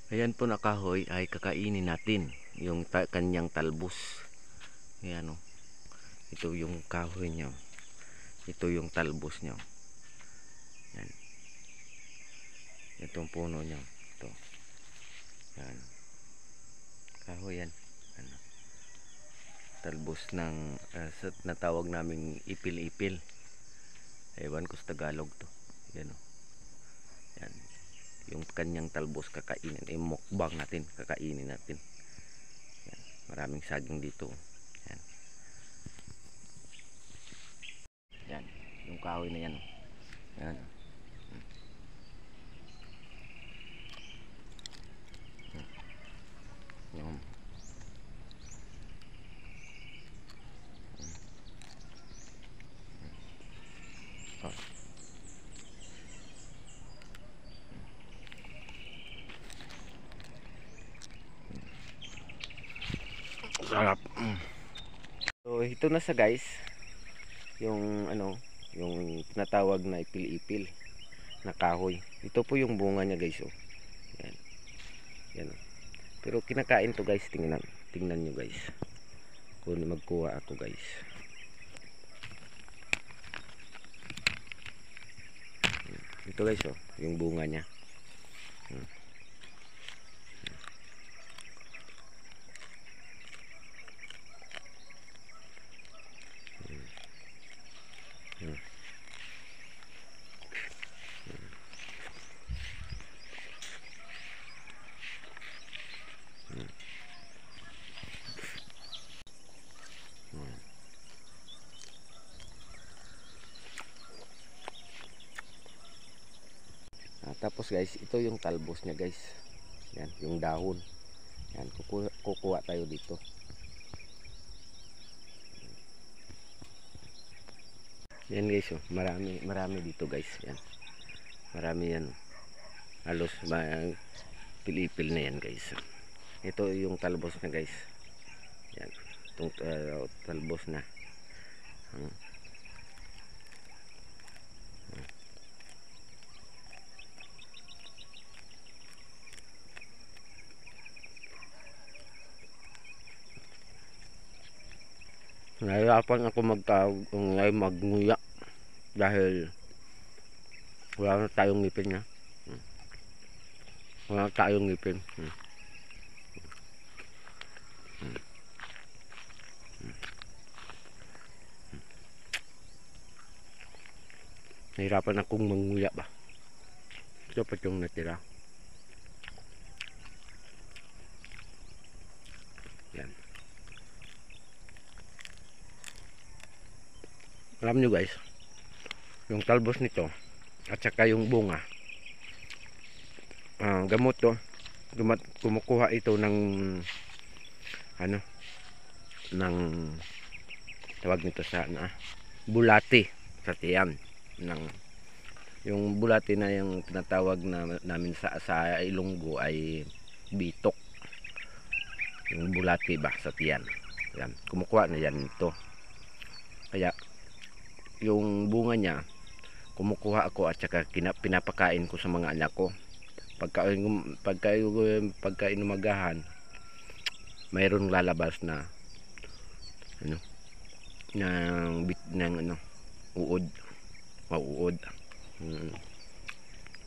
Ayan po na kahoy ay kakainin natin yung kanyang talbos. Ayan o. Ito yung kahoy niya. Ito yung talbos niya. Ayan. Itong puno niya. Ito. Ayan. Kahoy yan. Ano. Talbos ng natawag naming ipil-ipil. Ewan ko sa Tagalog to. Ayan o. Ayan. Yung kanyang talbos kakainin, mukbang natin, kakainin natin. Yan. Maraming saging dito. Yan. Yan, yung kahoy na yan. Yan. Yan. Oh. Sarap. So ito na sa guys, yung ano, yung tinatawag na ipil-ipil na kahoy. Ito po yung bunga niya guys, oh. Yan. Yan. Oh. Pero kinakain to guys, tingnan nyo guys. Kung magkuha ako guys. Ito guys, oh, yung bunga niya. Tapos guys, ito yung talbos niya guys. Yan, yung dahon. Yan, kukuha tayo dito. Yan guys, oh, marami dito guys. Yan. Marami yan. Halos pilipil na yan guys. Ito yung talbos na guys. Yan. Itong talbos na. Nahirapan ako magnguya dahil wala na tayong ngipin niya. Wala na tayong ngipin. Nahirapan akong manguya ba. Ito pa yung natira. Yan. Alam nyo guys, yung talbos nito at saka yung bunga, gamot to. Kumukuha ito ng ano, ng tawag nito sa bulati sa tiyan ng, yung bulati na yung tinatawag namin sa Ilonggo ay bitok. Yung bulati ba sa tiyan. Yan, kumukuha na yan ito. Kaya yung bunga niya kumukuha ako at saka pinapakain ko sa mga anak ko. Pagka inumagahan, mayroong lalabas na ano, ng ano, mauud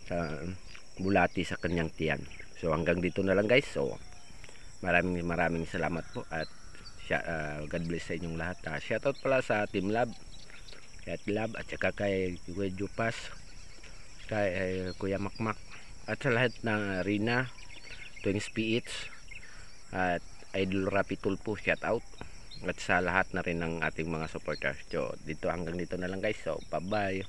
sa bulati sa kanyang tiyan. So hanggang dito na lang guys. So maraming salamat po at God bless sa inyong lahat. Shoutout pala sa Team Lab at saka kay Kuya Jupas, kay Kuya Makmak, at sa lahat ng Rina, Twins PH at Idol Rapi Tulpo, shout out, at sa lahat na rin ng ating mga supporters. So dito, hanggang dito na lang guys. So bye bye.